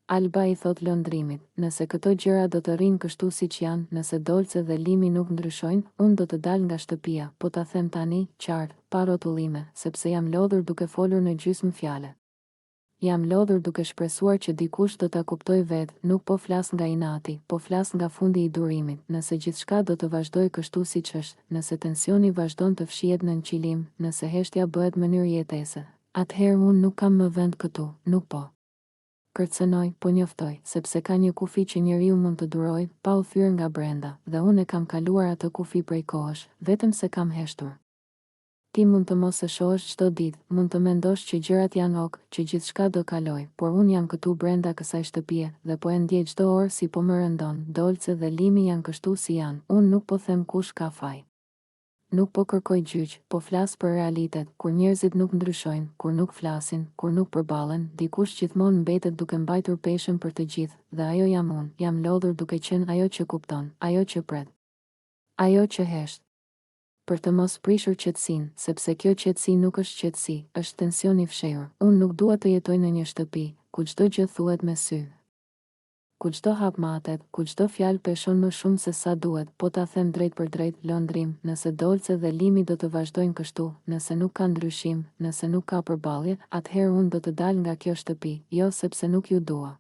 Alba i thot lëndrimit, nëse këto gjëra do të rrinë kështu siç janë, nëse Dolce dhe Limi nuk ndryshojnë, unë do të dal nga shtëpia, po ta them tani, qartë, pa rrotullime, sepse jam lodhur duke folur në gjysmë fjale. Jam lodhur duke shpresuar që dikush do ta kuptoj vetë, nuk po flas nga inati, po flas nga fundi i durimit, nëse gjithçka do të vazhdoj kështu siç është, nëse tensioni vazhdon të fshihet në nqilim, nëse heshtja bëhet mënyrë jetese, atëherë unë nuk kam më vend këtu, nuk po kërcënoj, po njoftoj, sepse ka një kufi që njeriu mund të duroj, pa u thyer nga brenda, dhe unë e kam kaluar atë kufi prej kohësh, vetëm se kam heshtur. Ti mund të mos e shohësh çdo ditë, mund të mendosh që gjërat janë ok, që gjithçka do kaloj, por unë jam këtu brenda kësaj shtëpie, dhe po e ndjej çdo orë si po më rëndon. Dolce dhe Limi janë kështu si janë, unë nuk po them kush ka faj. Nuk po kërkoj gjyq, po flas për realitet, kur njerëzit nuk ndryshojnë, kur nuk flasin, kur nuk përballen, dikush gjithmonë mbetet duke mbajtur peshën për të gjithë, dhe ajo jam unë, jam lodhur duke qenë ajo që kupton, ajo që pret, ajo që hesht. Për të mos prishur qetësinë, sepse kjo qetësi nuk është qetësi, është tension i fshehur. Unë nuk dua të jetoj në një shtëpi ku çdo gjë thuhet me sy, ku çdo hap matet, ku çdo fjalë peshon më shumë se sa duhet, po ta them drejt për drejt, lëndrim, nëse Dolce dhe Limi do të vazhdojnë kështu, nëse nuk ka ndryshim, nëse nuk ka përballje, atëherë unë do të dal nga kjo shtëpi, jo sepse nuk ju dua,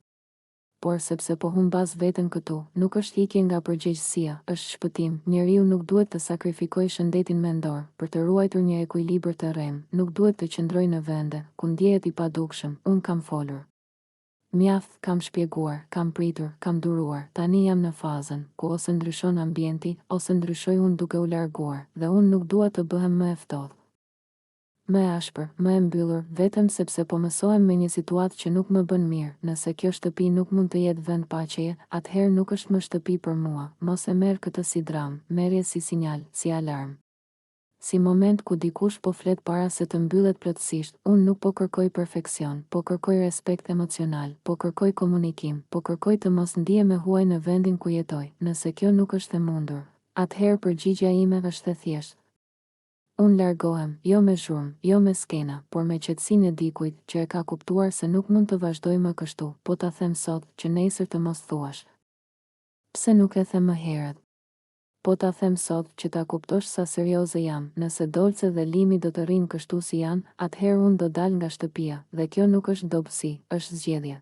por sepse po humbas veten këtu. Nuk është ikje nga përgjegjësia, është shpëtim. Njeriu nuk duhet të sakrifikojë shëndetin mendor për të ruajtur një ekuilibër të rrem, nuk duhet të qëndrojë në vende ku ndihet i padukshëm. Unë kam folur. Mjaft, kam shpjeguar, kam pritur, kam duruar, tani jam në fazën ku ose ndryshon ambienti, ose ndryshoj unë duke u larguar, dhe unë nuk dua të bëhem më e ftohtë, më e ashpër, më e mbyllur, vetëm sepse po mësohem me një situatë që nuk më bën mirë. Nëse kjo shtëpi nuk mund të jetë vend paqeje, atëherë nuk është më shtëpi për mua. Mos e merr këtë si dramë, merrje si sinjal, si alarm. Si moment ku dikush po flet para se të mbyllet plotësisht. Unë nuk po kërkoj perfeksion, po kërkoj respekt emocional, po kërkoj komunikim, po kërkoj të mos ndihem e huaj në vendin ku jetoj. Nëse kjo nuk është e mundur, atëherë përgjigjja ime është e thjeshtë. Unë largohem, jo me zhurmë, jo me skena, por me qetësinë e dikujt që e ka kuptuar se nuk mund të vazhdoj më kështu. Po ta them sot që nesër të mos thuash, pse nuk e them më herët? Po ta them sot që ta kuptosh sa serioze jam. Nëse Dolce dhe Limi do të rrinë kështu si janë, atëherë unë do dal nga shtëpia, dhe kjo nuk është dobësi, është zgjedhje.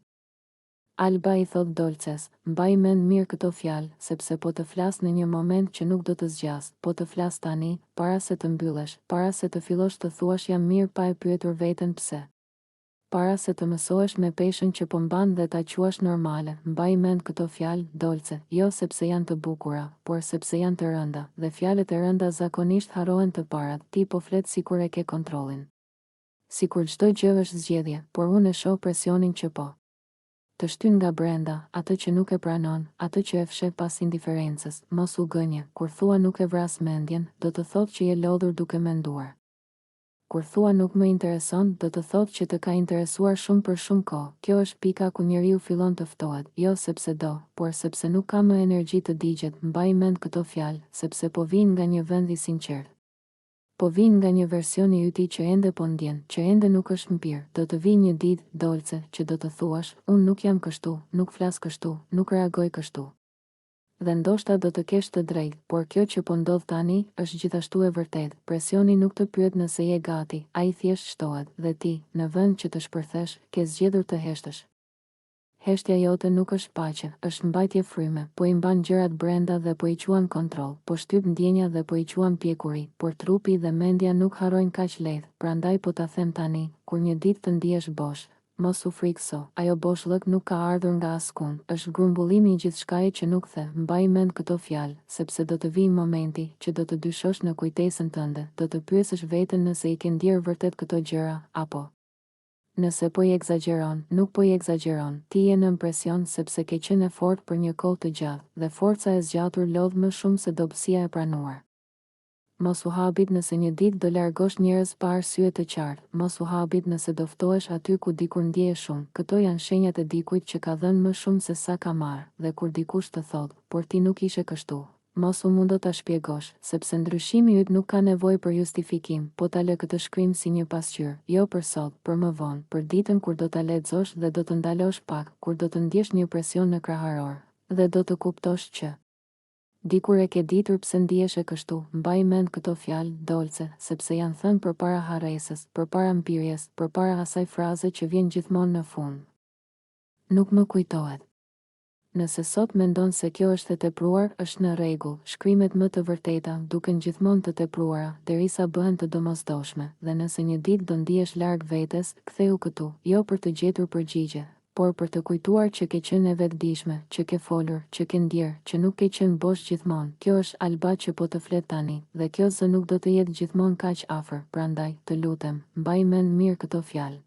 Alba i thot Dolces, mbaj mend mirë këto fjalë, sepse po të flas në një moment që nuk do të zgjas, po të flas tani, para se të mbyllesh, para se të fillosh të thuash jam mirë pa e pyetur veten pse. Para se të mësohesh me peshën që po mban dhe ta quash normale. Mbaj mend këto fjalë, Dolce, jo sepse janë të bukura, por sepse janë të rënda, dhe fjalët e rënda zakonisht harrohen të parat. Ti po flet sikur e ke kontrollin, sikur çdo gjë është zgjedhje, por unë e shoh presionin që po të shtyn nga brenda, atë që nuk e pranon, atë që e fsheh pas indiferencës. Mos u gënje, kur thua nuk e vras mendjen, do të thotë që je lodhur duke menduar. Kur thua nuk më intereson, do të thotë që të ka interesuar shumë për shumë kohë. Kjo është pika ku njeriu fillon të ftohet, jo sepse do, por sepse nuk ka më energji të digjet. Mbaj mend këto fjalë, sepse po vijnë nga një vend i sinqert. Po vijnë nga një version i yti që ende po ndjen, që ende nuk është mpir. Do të vijë një ditë, Dolce, që do të thuash, unë nuk jam kështu, nuk flas kështu, nuk reagoj kështu. Dhe ndoshta do të kesh të drejtë, por kjo që po ndodh tani është gjithashtu e vërtetë. Presioni nuk të pyet nëse je gati, ai thjesht shtohet, dhe ti, në vend që të shpërthesh, ke zgjedhur të heshtësh. Heshtja jote nuk është paqe, është mbajtje fryme, po i mban gjërat brenda dhe po i quan kontroll, po shtyp ndjenja dhe po i quan pjekuri, por trupi dhe mendja nuk harrojnë kaq lehtë. Prandaj po ta them tani, kur një ditë të ndihesh bosh, mos u frikso, ajo boshllëk nuk ka ardhur nga askund, është grumbullimi i gjithçkaje që nuk the. Mbaj mend këto fjalë, sepse do të vijë momenti që do të dyshosh në kujtesën tënde, do të pyesësh veten nëse i ke ndier vërtet këto gjëra, apo nëse po i egzageron. Nuk po i egzageron, ti je në presion sepse ke qenë fort për një kohë të gjatë, dhe forca e zgjatur lodh më shumë se dobësia e pranuar. Mos u habit nëse një ditë do largosh njerëz pa arsye të qartë, mos u habit nëse do ftohesh aty ku dikur ndjeje shumë. Këto janë shenjat e dikujt që ka dhënë më shumë se sa ka marrë, dhe kur dikush të thotë, por ti nuk ishe kështu, mos u mundo ta shpjegosh, sepse ndryshimi yt nuk ka nevojë për justifikim, po ta lë këtë shkrim si një pasqyrë, jo për sot, për më vonë, për ditën kur do ta lexosh dhe do të ndalosh pak, kur do të ndjesh një presion në kraharor, dhe do të kuptosh që dikur e ke ditur pse ndihesh e kështu, mbaj mend këto fjalë, Dolce, sepse janë thënë përpara harresës, përpara mpyrjes, përpara asaj fraze që vjen gjithmonë në fund. Nuk më kujtohet. Nëse sot mendon se kjo është e tepruar, është në rregull. Shkrimet më të vërteta duken gjithmonë të tepruara, derisa bëhen të domosdoshme, dhe nëse një ditë do ndihesh larg vetes, ktheu këtu, jo për të gjetur përgjigje, por për të kujtuar që ke qenë e vetëdijshme, që ke folur, që ke ndjer, që nuk ke qenë bosh gjithmonë. Kjo është Alba që po të flet tani, dhe kjo zë nuk do të jetë gjithmonë kaq afër, prandaj, të lutem, mbaj mend mirë këto fjalë.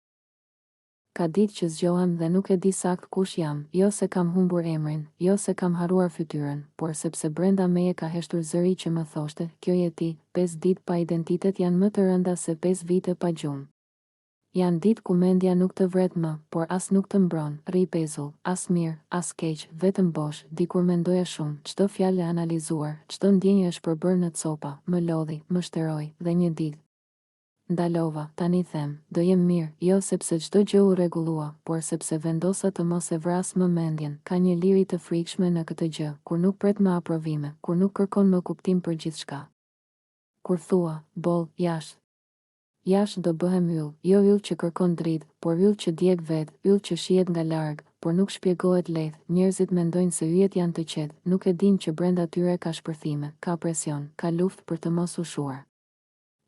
Ka ditë që zgjohem dhe nuk e di sakt kush jam, jo se kam humbur emrin, jo se kam haruar fytyrën, por sepse brenda meje ka heshtur zëri që më thoshte, kjo je ti, 5 ditë pa identitet janë më të rënda se 5 vite pa gjumë. Janë ditë ku mendja nuk të vret më, por as nuk të mbron, rri pezull, as mirë, as keq, vetëm bosh, dikur mendoja shumë, çdo fjalë e analizuar, çdo ndjenjë është përbërë në copa, më lodhi, më shteroi, dhe një ditë ndalova, tani them, do jem mirë, jo sepse çdo gjë u rregullua, por sepse vendosa të mos e vras më mendjen. Ka një liri të frikshme në këtë gjë, kur nuk pret më aprovime, kur nuk kërkon më kuptim për gjithçka. Kur thua, boll, jashtë. Jashtë do bëhem yll, jo yll që kërkon dritë, por yll që djeg vetë, yll që shihet nga larg, por nuk shpjegohet lehtë. Njerëzit mendojnë se yjet janë të qetë, nuk e dinë që brenda tyre ka shpërthime, ka presion, ka luftë për të mos u shuar.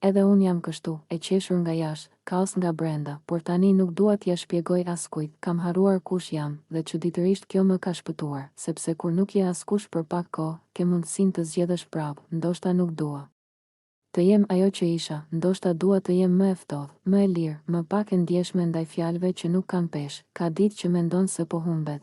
Edhe unë jam kështu, e qeshur nga jashtë, kaos nga brenda, por tani nuk dua t'ja shpjegoj askujt, kam harruar kush jam, dhe çuditërisht kjo më ka shpëtuar, sepse kur nuk je askush për pak kohë, ke mundësinë të zgjedhësh prapë, ndoshta nuk dua të jem ajo që isha, ndoshta dua të jem më e ftohtë, më e lirë, më pak e ndjeshme ndaj fjalëve që nuk kanë peshë. Ka ditë që mendon se po humbet,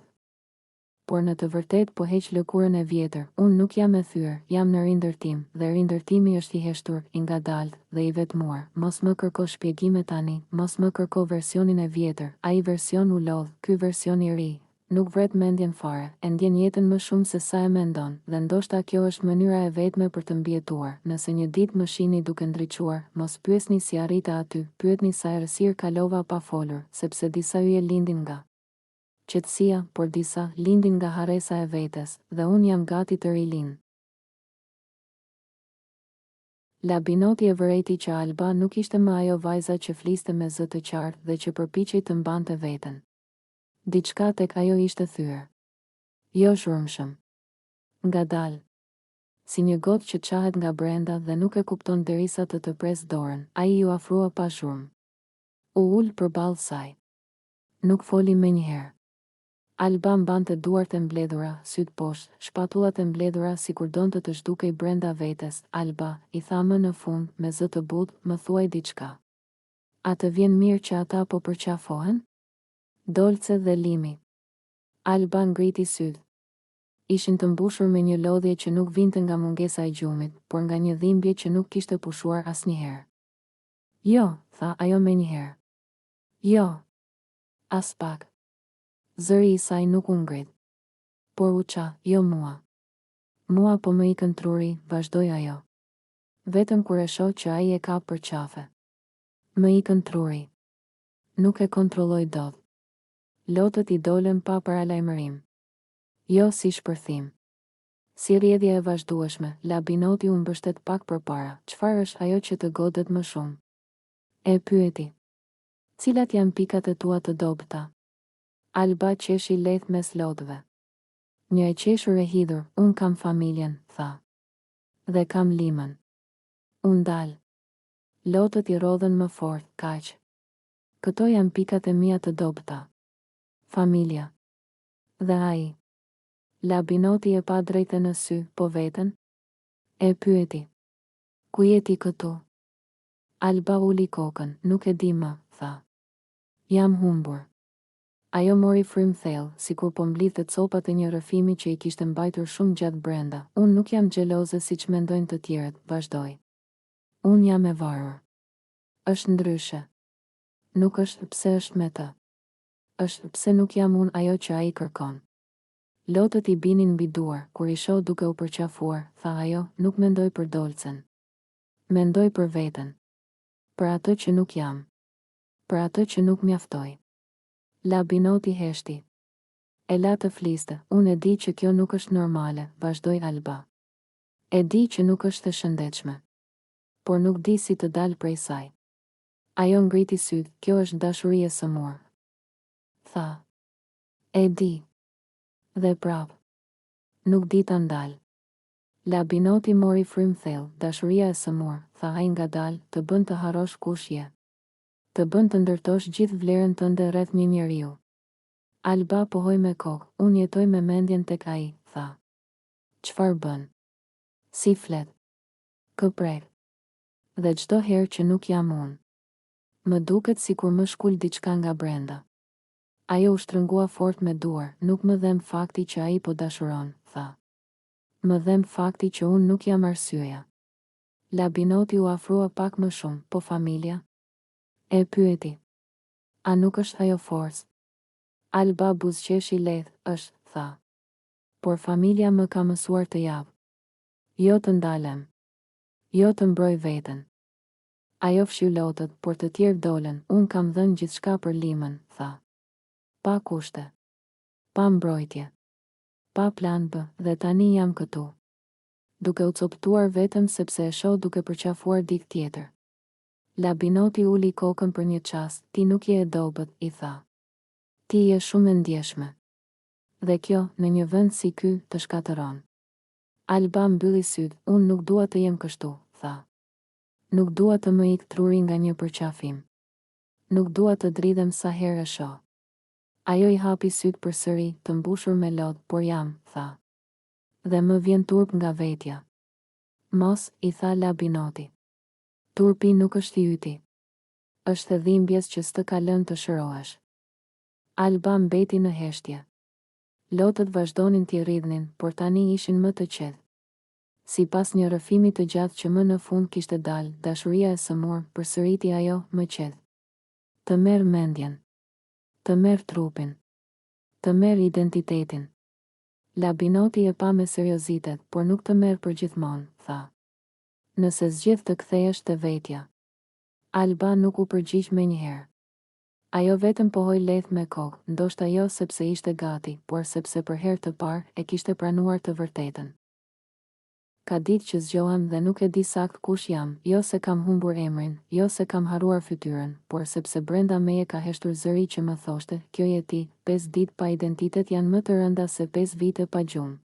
por në të vërtetë po heq lëkurën e vjetër. Unë nuk jam e thyer, jam në rindërtim, dhe rindërtimi është i heshtur, i ngadalt dhe i vetmuar. Mos më kërko shpjegime tani, mos më kërko versionin e vjetër. Ai version u lodh, ky version i ri nuk vret mendjen fare, e ndjen jetën më shumë se sa e mendon, dhe ndoshta kjo është mënyra e vetme për të mbijetuar. Nëse një ditë më shihni duke ndriçuar, mos pyesni si arrita aty, pyetni sa errësirë kalova pa folur, sepse disa yje lindin nga qetësia, por disa lindin nga harresa e vetes, dhe unë jam gati të rilind. Labinoti e vërejti që Alba nuk ishte më ajo vajza që fliste me zë të qartë dhe që përpiqej të mbante veten. Diçka tek ajo ishte thyer. Jo zhurmshëm. Ngadalë. Si një gotë që qahet nga brenda dhe nuk e kupton derisa të pres dorën, ai ju afrua pa zhurmë. U ul përballë saj. Nuk foli menjëherë. Alba mbante duart e mbledhura, syt poshtë, shpatullat e mbledhura sikur donte të zhdukej brenda vetes. Alba, i tha më në fund, me zë të butë, më thuaj diçka. A të vjen mirë që ata po përqafohen? Dolce dhe Limi. Alba ngriti syt. Ishin të mbushur me një lodhje që nuk vinte nga mungesa e gjumit, por nga një dhimbje që nuk kishte pushuar asnjëherë. Jo, tha ajo menjëherë. Jo. As pak. Zëri i saj nuk u ngrit. Por u qa, jo mua. Mua po më ikën truri, vazhdoi ajo. Vetëm kur e shoh që ai e ka për qafe. Më ikën truri. Nuk e kontrolloj dot. Lotët i dolën pa paralajmërim. Jo si shpërthim. Si rrjedhje e vazhdueshme, Labinoti u mbështet pak përpara. Çfarë është ajo që të godet më shumë? E pyeti. Cilat janë pikat e tua të dobëta? Alba qeshi lehtë mes lotëve. Një e qeshur e hidhur, unë kam familjen, tha. Dhe kam Limën. Unë dal. Lotët i rodhen më fort, kaq. Këto janë pikat e mia të dobëta. Familja. Dhe ai. Labinoti e pa drejtë në sy, po veten? E pyeti. Ku je ti këtu? Alba uli kokën, nuk e di më, tha. Jam humbur. Ajo mori frym thellë, sikur po mblidhte copat e një rrëfimi që i kishte mbajtur shumë gjatë brenda. Unë nuk jam xheloze siç mendojnë të tjerët, vazhdoi. Unë jam e varur. Është ndryshe. Nuk është pse është me të. Është pse nuk jam unë ajo që ai kërkon. Lotët i binin mbi duar, kur i shoh duke u përqafuar, tha ajo, nuk mendoj për Dolcen. Mendoj për veten. Për atë që nuk jam. Për atë që nuk mjaftoj. Labinoti heshti. E la të fliste, unë e di që kjo nuk është normale, vazhdoi Alba. E di që nuk është e shëndetshme. Por nuk di si të dalë prej saj. Ajo ngriti sytë, kjo është dashuri e sëmurë. Tha. E di. Dhe prap. Nuk di ta ndal. Labinoti mori frym thellë, dashuria e sëmurë, tha ai ngadalë, të bën të harrosh kush je. Të bën të ndërtosh gjithë vlerën tënde rreth një njeriu. Alba pohoi me kokë, unë jetoj me mendjen tek ai, tha. Çfarë bën? Si flet? Kë prek? Dhe çdo herë që nuk jam unë. Më duket sikur më shkul diçka nga brenda. Ajo u shtrëngua fort me duar, nuk më dhem fakti që ai po dashuron, tha. Më dhem fakti që unë nuk jam arsyeja. Labinoti u afrua pak më shumë, po familja? E pyeti. A nuk është ajo forcë? Alba buzëqeshi lehtë, është, tha. Por familja më ka mësuar të javë. Jo të ndalem. Jo të mbroj veten. Ajo fshiu lotët, por të tjerë dolen, unë kam dhënë gjithçka për limën, tha. Pa kushte. Pa mbrojtje. Pa plan B, dhe tani jam këtu. Duke u coptuar vetëm sepse e shoh duke përqafuar dikë tjetër. Labinoti uli kokën për një çast, ti nuk je e dobët, i tha. Ti je shumë e ndjeshme. Dhe kjo, në një vend si ky, të shkatëron. Alba mbylli syt, unë nuk dua të jem kështu, tha. Nuk dua të më ik truri nga një përqafim. Nuk dua të dridhem sa herë e shoh. Ajo i hapi syt përsëri, të mbushur me lot, por jam, tha. Dhe më vjen turp nga vetja. Mos, i tha Labinoti. Turpi nuk është i yti. Është e dhimbjes që s'të ka lënë të shërohesh. Alba mbeti në heshtje. Lotët vazhdonin t'i rridhnin, por tani ishin më të qetë. Sipas një rrëfimi të gjatë që më në fund kishte dalë, dashuria e sëmurë, përsëriti ajo, më qetë. Të merr mendjen. Të merr trupin. Të merr identitetin. Labinoti e pa me seriozitet, por nuk të merr për gjithmonë, tha. Nëse zgjedh të kthehesh te vetja. Alba nuk u përgjigj menjëherë. Ajo vetëm pohoi lehtë me kokë, ndoshta jo sepse ishte gati, por sepse për herë të parë e kishte pranuar të vërtetën. Ka ditë që zgjohem dhe nuk e di sakt kush jam, jo se kam humbur emrin, jo se kam harruar fytyrën, por sepse brenda meje ka heshtur zëri që më thoshte, kjo je ti, 5 ditë pa identitet janë më të rënda se 5 vite pa gjumë.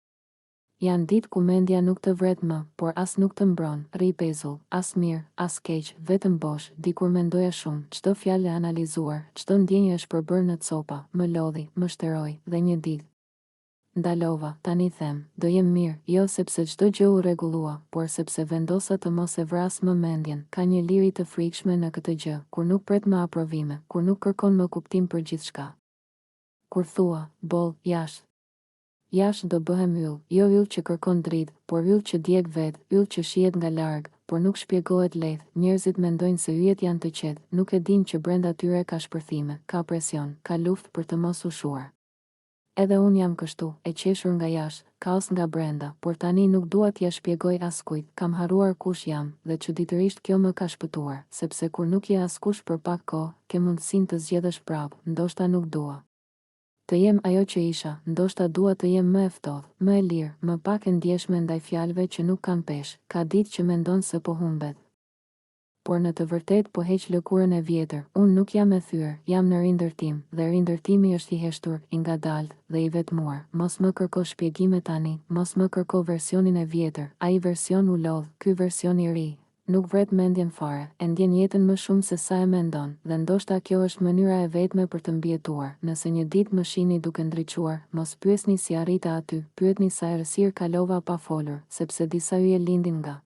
Janë ditë ku mendja nuk të vret më, por as nuk të mbron, rri pezull, as mirë, as keq, vetëm bosh, dikur mendoja shumë, çdo fjalë e analizuar, çdo ndjenjë është përbërë në copa, më lodhi, më shteroi, dhe një ditë. Ndalova, tani them, do jem mirë, jo sepse çdo gjë u rregullua, por sepse vendosa të mos e vras më mendjen, ka një liri të frikshme në këtë gjë, kur nuk pret më aprovime, kur nuk kërkon më kuptim për gjithçka. Kur thua, boll, jashtë. Jashtë do bëhem yll, jo yll që kërkon dritë, por yll që djeg vetë, yll që shihet nga larg, por nuk shpjegohet lehtë. Njerëzit mendojnë se yjet janë të qetë, nuk e dinë që brenda tyre ka shpërthime, ka presion, ka luftë për të mos u shuar. Edhe unë jam kështu, e qeshur nga jashtë, kaos nga brenda, por tani nuk dua t'ja shpjegoj askujt, kam harruar kush jam, dhe çuditërisht kjo më ka shpëtuar, sepse kur nuk je askush për pak kohë, ke mundësinë të zgjedhësh prapë, ndoshta nuk dua. Të jem ajo që isha, ndoshta dua të jem më e ftohtë, më e lirë, më pak e ndjeshme ndaj fjalëve që nuk kanë peshë, ka ditë që mendon se po humbet. Por në të vërtetë po heq lëkurën e vjetër, unë nuk jam e thyer, jam në rindërtim, dhe rindërtimi është i heshtur, i ngadaltë dhe i vetmuar. Mos më kërko shpjegime tani, mos më kërko versionin e vjetër, ai version u lodh, ky version i ri. Nuk vret mendjen fare, e ndjen jetën më shumë se sa e mendon, dhe ndoshta kjo është mënyra e vetme për të mbijetuar. Nëse një ditë më shihni duke ndriçuar, mos pyesni si arrita aty, pyetni sa errësirë kalova pa folur, sepse disa yje lindin nga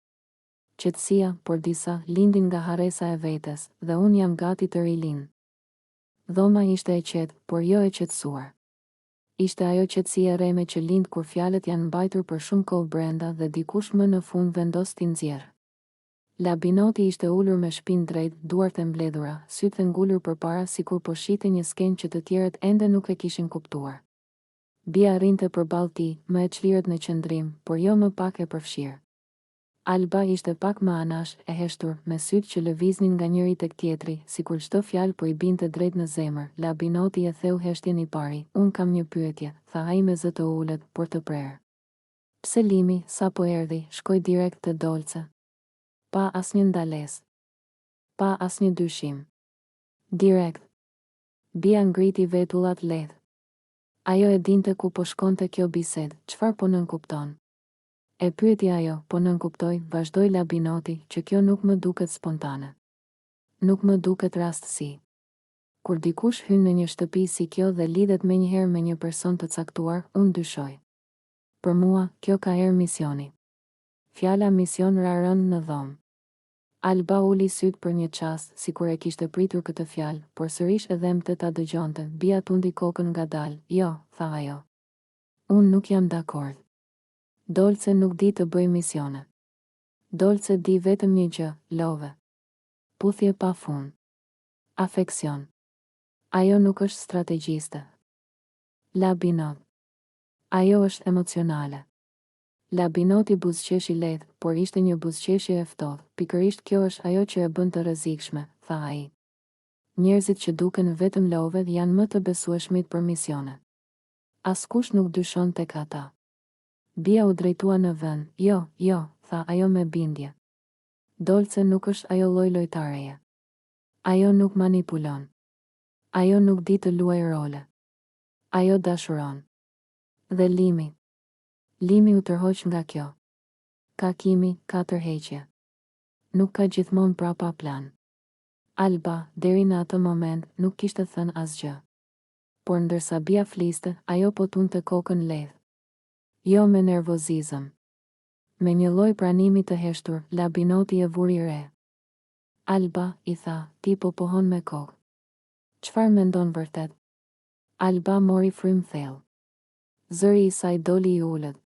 qetësia, por disa lindin nga harresa e vetes, dhe unë jam gati të rilind. Dhoma ishte e qetë, por jo e qetësuar. Ishte ajo qetësia e reme që lind kur fjalët janë mbajtur për shumë kohë brenda dhe dikush më në fund vendos t'i nxjerrë. Labinoti ishte ulur me shpinë drejt, duart e mbledhura, sytë ngulur përpara sikur po shihte një skenë që të tjerët ende nuk e kishin kuptuar. Bia rinte përballë tij, me e çlirët në qëndrim, por jo më pak e përfshirë. Alba ishte pak më anash, e heshtur, me sytë që lëviznin nga njëri tek tjetri, sikur çdo fjalë po i binte drejt në zemër. Labinoti e theu heshtjen i pari. Unë kam një pyetje, tha ai me zë të ulët, por të prerë. Pse Limi, sa po erdhi, shkoi direkt te Dolce? Pa asnjë ndalesë. Pa asnjë dyshim. Direkt. Bia ngriti vetullat lehtë. Ajo e dinte ku po shkonte kjo bisedë, çfarë po nënkupton. E pyeti ajo, po nënkuptoj, vazhdoi Labinoti, që kjo nuk më duket spontane. Nuk më duket rastësi. Kur dikush hyn në një shtëpi si kjo dhe lidhet menjëherë me një person të caktuar, unë dyshoj. Për mua, kjo ka erë misioni. Fjala mision ra rënë në dhomë. Alba uli syt për një çast, sikur e kishte pritur këtë fjalë, por sërish e dhemte ta dëgjonte. Bia tundi kokën ngadalë. Jo, tha ajo. Unë nuk jam dakord. Dolce nuk di të bëj misione. Dolce di vetëm një gjë, love. Puthje pa fund. Afeksion. Ajo nuk është strategjiste. Labinot. Ajo është emocionale. Labinoti buzëqeshi lehtë, por ishte një buzëqeshje e ftohtë. Pikërisht kjo është ajo që e bën të rrezikshme, tha ai. Njerëzit që duken vetëm love janë më të besueshmit për misione. Askush nuk dyshon tek ata. Bia u drejtua në vend. Jo, tha ajo me bindje. Dolce nuk është ajo lloj lojtareje. Ajo nuk manipulon. Ajo nuk di të luaj role. Ajo dashuron. Dhe Limi. Limi u tërhoq nga kjo. Ka kimi, ka tërheqje. Nuk ka gjithmonë prapa plan. Alba, deri në atë moment, nuk kishte thënë asgjë. Por ndërsa Bia fliste, ajo po tunte kokën lehtë. Jo me nervozizëm. Me një lloj pranimi të heshtur, Labinoti e vuri re. Alba, i tha, ti po pohon me kokë. Çfarë mendon vërtet? Alba mori frym thellë. Zëri i saj doli i ulët.